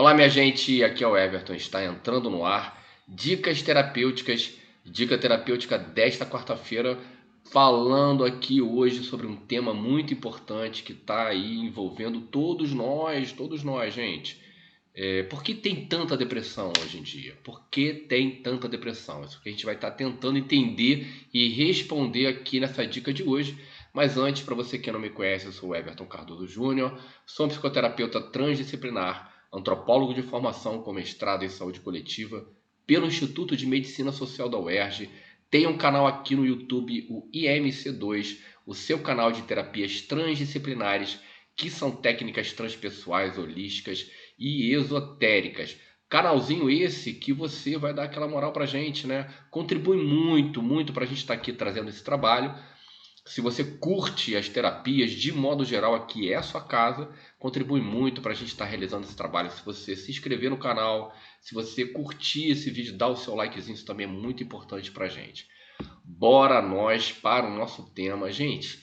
Olá, minha gente, aqui é o Everton, está entrando no ar Dicas Terapêuticas, dica terapêutica desta quarta-feira, falando aqui hoje sobre um tema muito importante que está aí envolvendo todos nós, gente. Por que tem tanta depressão hoje em dia? Por que tem tanta depressão? Isso que a gente vai estar tentando entender e responder aqui nessa dica de hoje. Mas antes, para você que não me conhece, eu sou o Everton Cardoso Júnior, sou um psicoterapeuta transdisciplinar, antropólogo de formação com mestrado em saúde coletiva pelo Instituto de Medicina Social da UERJ. Tenho um canal aqui no YouTube, o IMC2, o seu canal de terapias transdisciplinares, que são técnicas transpessoais, holísticas e esotéricas. Canalzinho esse que você vai dar aquela moral pra gente, né? Contribui muito pra gente estar aqui trazendo esse trabalho. Se você curte as terapias, de modo geral, aqui é a sua casa, contribui muito para a gente estar realizando esse trabalho. Se você se inscrever no canal, se você curtir esse vídeo, dar o seu likezinho, isso também é muito importante para a gente. Bora nós para o nosso tema. Gente,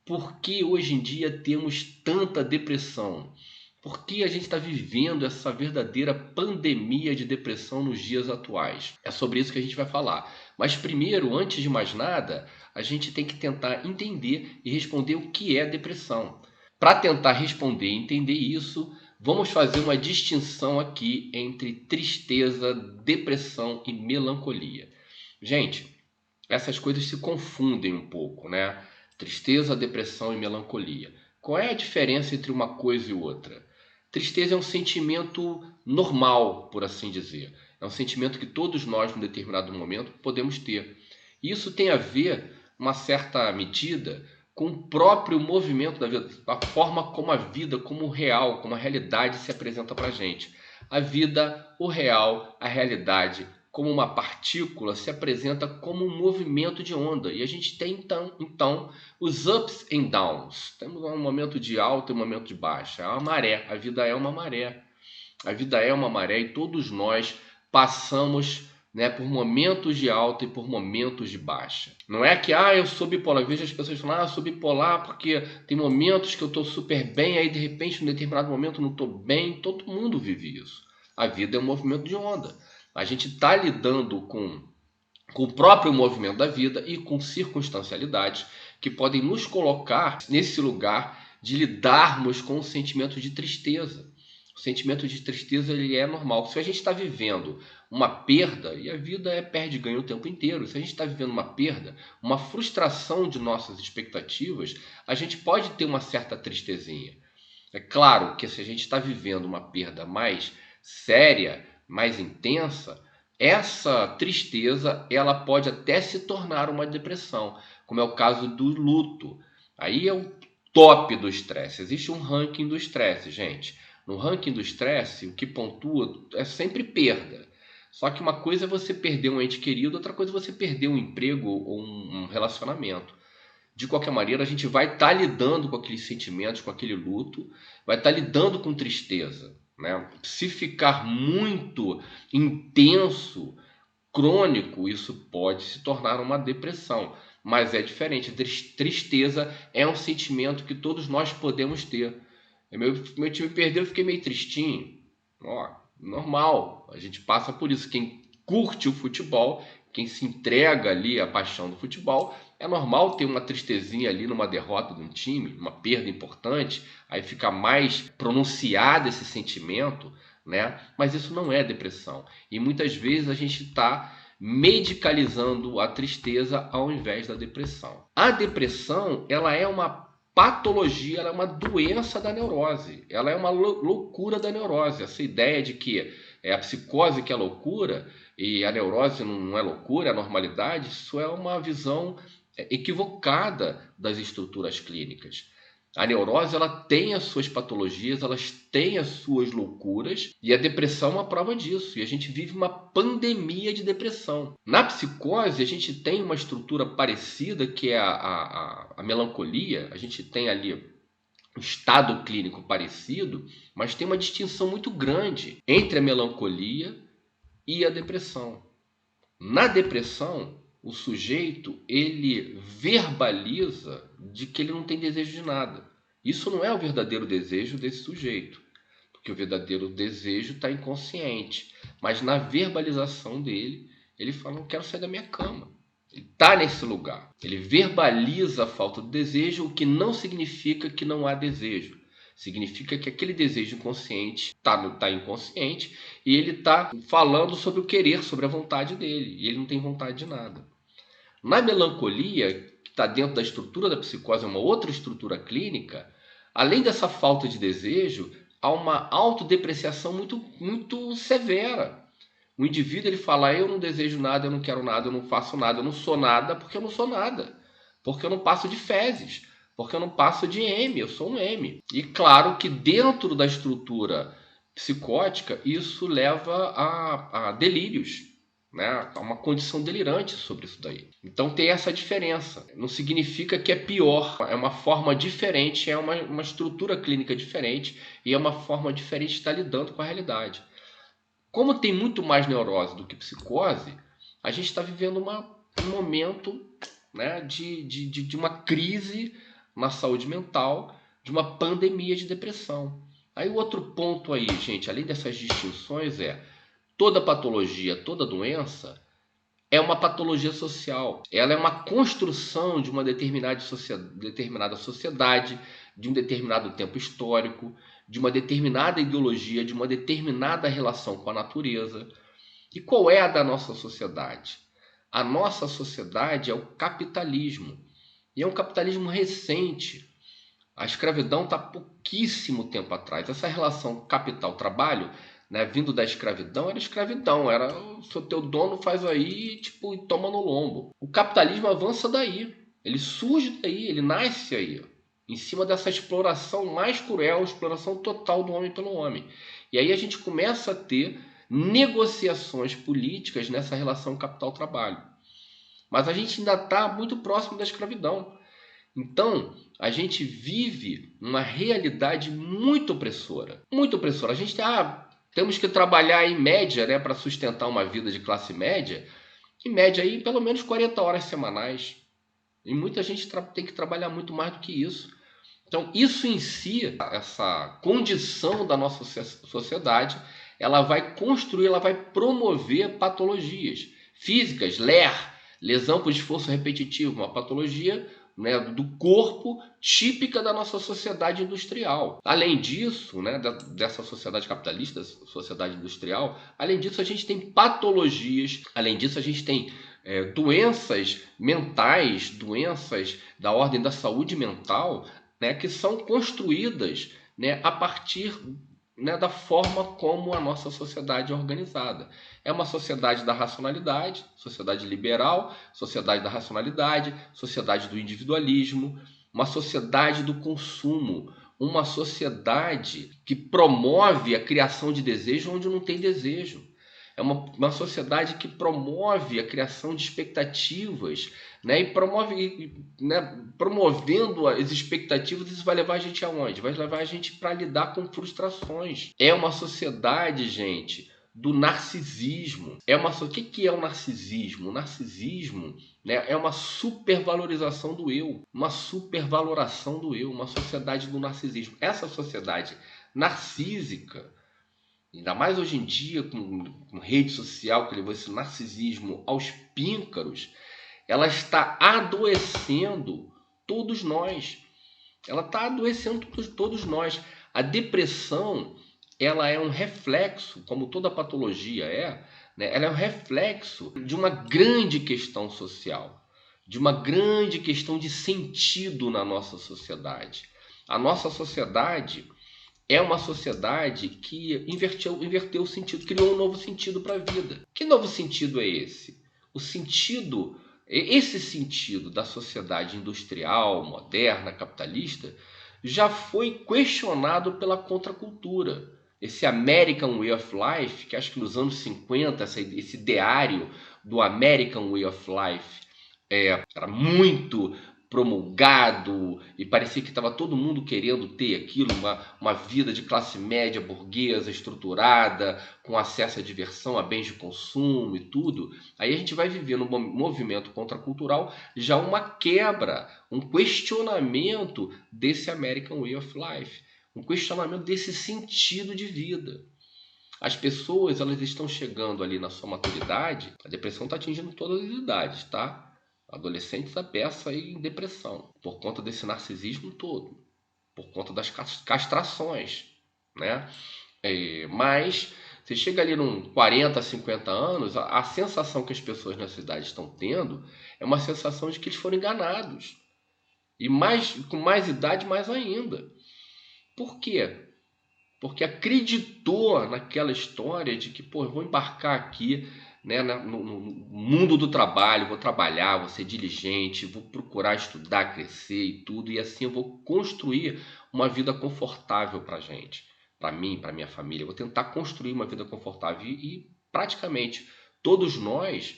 por que hoje em dia temos tanta depressão? Por que a gente está vivendo essa verdadeira pandemia de depressão nos dias atuais? É sobre isso que a gente vai falar. Mas primeiro, antes de mais nada, a gente tem que tentar entender e responder o que é depressão. Para tentar responder e entender isso, vamos fazer uma distinção aqui entre tristeza, depressão e melancolia. Gente, essas coisas se confundem um pouco, né? Tristeza, depressão e melancolia. Qual é a diferença entre uma coisa e outra? Tristeza é um sentimento normal, por assim dizer. É um sentimento que todos nós, num determinado momento, podemos ter. E isso tem a ver, uma certa medida, com o próprio movimento da vida, a forma como a vida, como o real, como a realidade se apresenta para a gente. A vida, o real, a realidade, como uma partícula, se apresenta como um movimento de onda. E a gente tem, então os ups and downs. Temos um momento de alta e um momento de baixa. É uma maré. A vida é uma maré. A vida é uma maré e todos nós passamos, né, por momentos de alta e por momentos de baixa. Não é que eu sou bipolar. Eu vejo as pessoas falando, eu sou bipolar porque tem momentos que eu estou super bem, aí de repente, em um determinado momento, eu não estou bem. Todo mundo vive isso. A vida é um movimento de onda. A gente está lidando com o próprio movimento da vida e com circunstancialidades que podem nos colocar nesse lugar de lidarmos com o sentimento de tristeza. O sentimento de tristeza ele é normal. Se a gente está vivendo uma perda, e a vida perde e ganha o tempo inteiro, se a gente está vivendo uma perda, uma frustração de nossas expectativas, a gente pode ter uma certa tristezinha. É claro que se a gente está vivendo uma perda mais séria, mais intensa, essa tristeza ela pode até se tornar uma depressão, como é o caso do luto. Aí é o top do estresse. Existe um ranking do estresse, gente. No ranking do estresse, o que pontua é sempre perda. Só que uma coisa é você perder um ente querido, outra coisa é você perder um emprego ou um relacionamento. De qualquer maneira, a gente vai estar lidando com aqueles sentimentos, com aquele luto, vai estar lidando com tristeza, né? Se ficar muito intenso, crônico, isso pode se tornar uma depressão. Mas é diferente. Tristeza é um sentimento que todos nós podemos ter. Meu time perdeu, eu fiquei meio tristinho. Ó, normal. A gente passa por isso. Quem curte o futebol, quem se entrega ali à paixão do futebol, é normal ter uma tristezinha ali numa derrota de um time, uma perda importante, aí fica mais pronunciado esse sentimento, né? Mas isso não é depressão. E muitas vezes a gente está medicalizando a tristeza ao invés da depressão. A depressão, ela é uma patologia, ela é uma doença da neurose. Ela é uma loucura da neurose. Essa ideia de que é a psicose que é loucura e a neurose não é loucura, é normalidade, isso é uma visão equivocada das estruturas clínicas. A neurose ela tem as suas patologias, elas têm as suas loucuras e a depressão é uma prova disso. E a gente vive uma pandemia de depressão. Na psicose a gente tem uma estrutura parecida que é a melancolia. A gente tem ali um estado clínico parecido, mas tem uma distinção muito grande entre a melancolia e a depressão. Na depressão, o sujeito ele verbaliza de que ele não tem desejo de nada. Isso não é o verdadeiro desejo desse sujeito. porque o verdadeiro desejo está inconsciente. Mas na verbalização dele, ele fala: não quero sair da minha cama. Ele está nesse lugar. Ele verbaliza a falta de desejo, o que não significa que não há desejo. Significa que aquele desejo inconsciente está inconsciente e ele está falando sobre o querer, sobre a vontade dele. E ele não tem vontade de nada. Na melancolia, que está dentro da estrutura da psicose, é uma outra estrutura clínica, além dessa falta de desejo, há uma autodepreciação muito severa. O indivíduo ele fala: eu não desejo nada, eu não quero nada, eu não faço nada, eu não sou nada porque eu não sou nada. Porque eu não passo de fezes, porque eu não passo de M, eu sou um M. E claro que dentro da estrutura psicótica isso leva a delírios, né? A uma condição delirante sobre isso daí. Então tem essa diferença. Não significa que é pior, é uma forma diferente, é uma estrutura clínica diferente e é uma forma diferente de estar lidando com a realidade. Como tem muito mais neurose do que psicose, a gente está vivendo um momento, né, de uma crise na saúde mental, de uma pandemia de depressão. Aí o outro ponto aí, gente, além dessas distinções, toda patologia, toda doença é uma patologia social. Ela é uma construção de uma determinada sociedade, de um determinado tempo histórico, de uma determinada ideologia, de uma determinada relação com a natureza. E qual é a da nossa sociedade? A nossa sociedade é o capitalismo. E é um capitalismo recente. A escravidão está há pouquíssimo tempo atrás. Essa relação capital-trabalho, né, vindo da escravidão, era o teu dono faz aí tipo, e toma no lombo. O capitalismo avança daí. Ele surge daí, ele nasce aí. Em cima dessa exploração mais cruel, exploração total do homem pelo homem. E aí a gente começa a ter negociações políticas nessa relação capital-trabalho. Mas a gente ainda está muito próximo da escravidão. Então, a gente vive uma realidade muito opressora. Muito opressora. A gente temos que trabalhar em média, né, para sustentar uma vida de classe média, em média aí pelo menos 40 horas semanais. E muita gente tem que trabalhar muito mais do que isso. Então, isso em si, essa condição da nossa sociedade, ela vai construir, ela vai promover patologias físicas, lesão por esforço repetitivo, uma patologia, né, do corpo típica da nossa sociedade industrial. Além disso, né, dessa sociedade capitalista, sociedade industrial, além disso a gente tem patologias, além disso a gente tem doenças mentais, doenças da ordem da saúde mental, né, que são construídas, né, a partir, né, da forma como a nossa sociedade é organizada. É uma sociedade da racionalidade, sociedade liberal, sociedade da racionalidade, sociedade do individualismo, uma sociedade do consumo, uma sociedade que promove a criação de desejo onde não tem desejo. É uma sociedade que promove a criação de expectativas, né? E promove, né? Promovendo as expectativas, isso vai levar a gente aonde? Vai levar a gente para lidar com frustrações. É uma sociedade, gente, do narcisismo. O que é o narcisismo? O narcisismo, né, é uma supervalorização do eu, uma supervaloração do eu, uma sociedade do narcisismo. Essa sociedade narcísica, ainda mais hoje em dia, com rede social, que levou esse narcisismo aos píncaros, ela está adoecendo todos nós. Ela está adoecendo todos nós. A depressão, ela é um reflexo, como toda patologia né? Ela é um reflexo de uma grande questão social, de uma grande questão de sentido na nossa sociedade. A nossa sociedade é uma sociedade que inverteu o sentido, criou um novo sentido para a vida. Que novo sentido é esse? Esse sentido da sociedade industrial, moderna, capitalista, já foi questionado pela contracultura. Esse American Way of Life, que acho que nos anos 50, esse ideário do American Way of Life era muito promulgado e parecia que estava todo mundo querendo ter aquilo, uma vida de classe média burguesa, estruturada, com acesso à diversão, a bens de consumo e tudo. Aí a gente vai viver num movimento contracultural já uma quebra, um questionamento desse American Way of Life. um questionamento desse sentido de vida. As pessoas, elas estão chegando ali na sua maturidade, a depressão está atingindo todas as idades, tá? Adolescentes a peça aí em depressão, por conta desse narcisismo todo, por conta das castrações, né? Mas você chega ali num 40, 50 anos, a sensação que as pessoas nessa idade estão tendo é uma sensação de que eles foram enganados. E com mais idade, mais ainda. Por quê? Porque acreditou naquela história de que, pô, eu vou embarcar aqui, né, no mundo do trabalho, vou trabalhar, vou ser diligente, vou procurar estudar, crescer e tudo, e assim eu vou construir uma vida confortável para a gente, para mim, para minha família. Eu vou tentar construir uma vida confortável e praticamente todos nós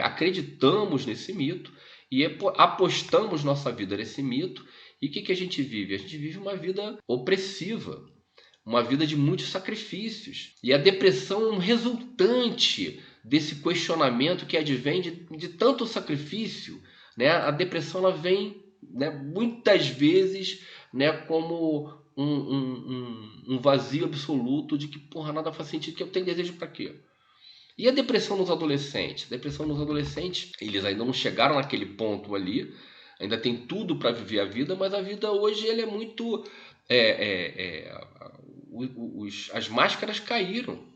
acreditamos nesse mito e apostamos nossa vida nesse mito. E o que a gente vive? A gente vive uma vida opressiva, uma vida de muitos sacrifícios. E a depressão é um resultante desse questionamento que advém de tanto sacrifício, né? A depressão ela vem, né, muitas vezes, né, como um vazio absoluto de que, porra, nada faz sentido, que eu tenho desejo para quê? E a depressão nos adolescentes? A depressão nos adolescentes, eles ainda não chegaram naquele ponto ali, ainda tem tudo para viver a vida, mas a vida hoje ele é muito... as máscaras caíram.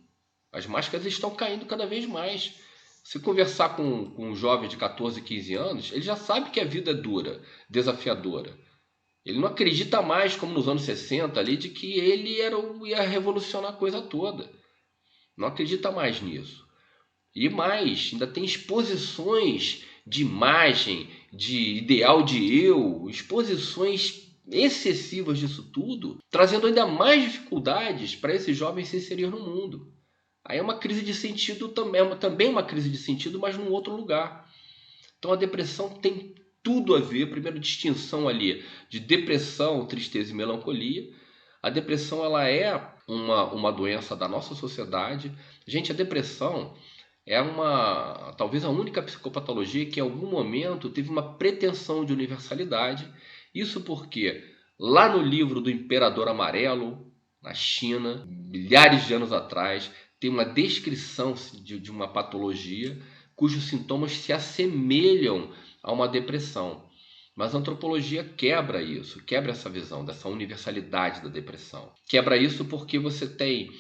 As máscaras estão caindo cada vez mais. Se conversar com um jovem de 14, 15 anos, ele já sabe que a vida é dura, desafiadora. Ele não acredita mais, como nos anos 60, ali, de que ele ia revolucionar a coisa toda. Não acredita mais nisso. E mais, ainda tem exposições de imagem, de ideal de eu, exposições excessivas disso tudo, trazendo ainda mais dificuldades para esses jovens se inserir no mundo. Aí é uma crise de sentido também uma crise de sentido, mas num outro lugar. Então a depressão tem tudo a ver, primeiro distinção ali de depressão, tristeza e melancolia. A depressão ela é uma doença da nossa sociedade. Gente, a depressão é talvez a única psicopatologia que em algum momento teve uma pretensão de universalidade. Isso porque lá no livro do Imperador Amarelo, na China, milhares de anos atrás, tem uma descrição de uma patologia cujos sintomas se assemelham a uma depressão. Mas a antropologia quebra isso, quebra essa visão dessa universalidade da depressão. Quebra isso porque você tem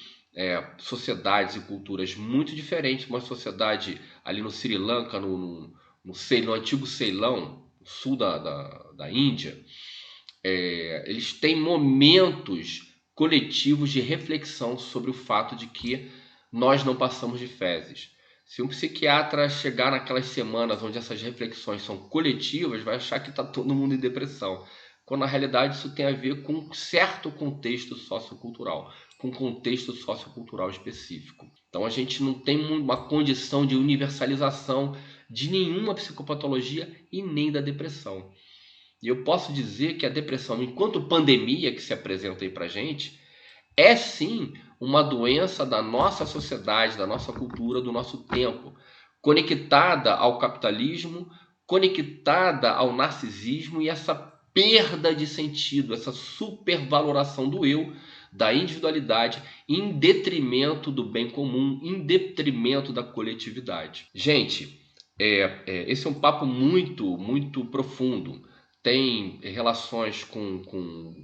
sociedades e culturas muito diferentes. Uma sociedade ali no Sri Lanka, no antigo Ceilão, no sul da Índia, eles têm momentos coletivos de reflexão sobre o fato de que nós não passamos de fezes. Se um psiquiatra chegar naquelas semanas onde essas reflexões são coletivas, vai achar que está todo mundo em depressão, quando na realidade isso tem a ver com um certo contexto sociocultural, com um contexto sociocultural específico. Então a gente não tem uma condição de universalização de nenhuma psicopatologia e nem da depressão. E eu posso dizer que a depressão, enquanto pandemia que se apresenta aí pra gente, é sim uma doença da nossa sociedade, da nossa cultura, do nosso tempo, conectada ao capitalismo, conectada ao narcisismo e essa perda de sentido, essa supervaloração do eu, da individualidade, em detrimento do bem comum, em detrimento da coletividade. Gente, esse é um papo muito, muito profundo. Tem relações com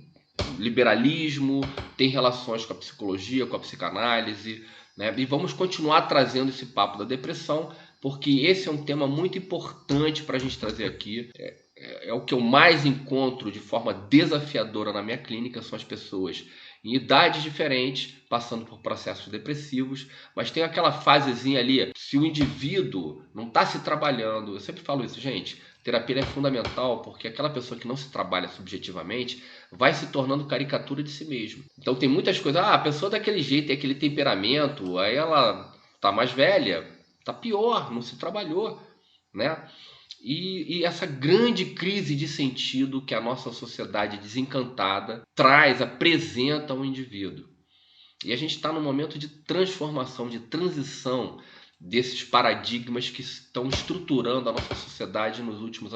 liberalismo, tem relações com a psicologia, com a psicanálise, né? E vamos continuar trazendo esse papo da depressão, porque esse é um tema muito importante para a gente trazer aqui. É o que eu mais encontro de forma desafiadora na minha clínica, são as pessoas em idades diferentes, passando por processos depressivos, mas tem aquela fasezinha ali, se o indivíduo não está se trabalhando, eu sempre falo isso, gente, terapia é fundamental, porque aquela pessoa que não se trabalha subjetivamente vai se tornando caricatura de si mesmo. Então tem muitas coisas, a pessoa daquele jeito, tem aquele temperamento, aí ela tá mais velha, tá pior, não se trabalhou, né? E essa grande crise de sentido que a nossa sociedade desencantada apresenta ao indivíduo. E a gente está num momento de transformação, de transição desses paradigmas que estão estruturando a nossa sociedade nos últimos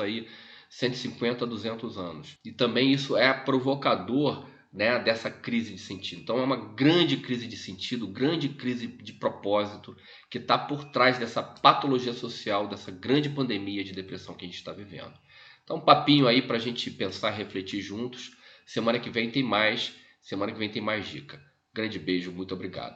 150, 200 anos. E também isso é provocador né, dessa crise de sentido. Então é uma grande crise de sentido, grande crise de propósito que está por trás dessa patologia social, dessa grande pandemia de depressão que a gente está vivendo. Então, um papinho aí para a gente pensar, refletir juntos. Semana que vem tem mais dica. Grande beijo, muito obrigado.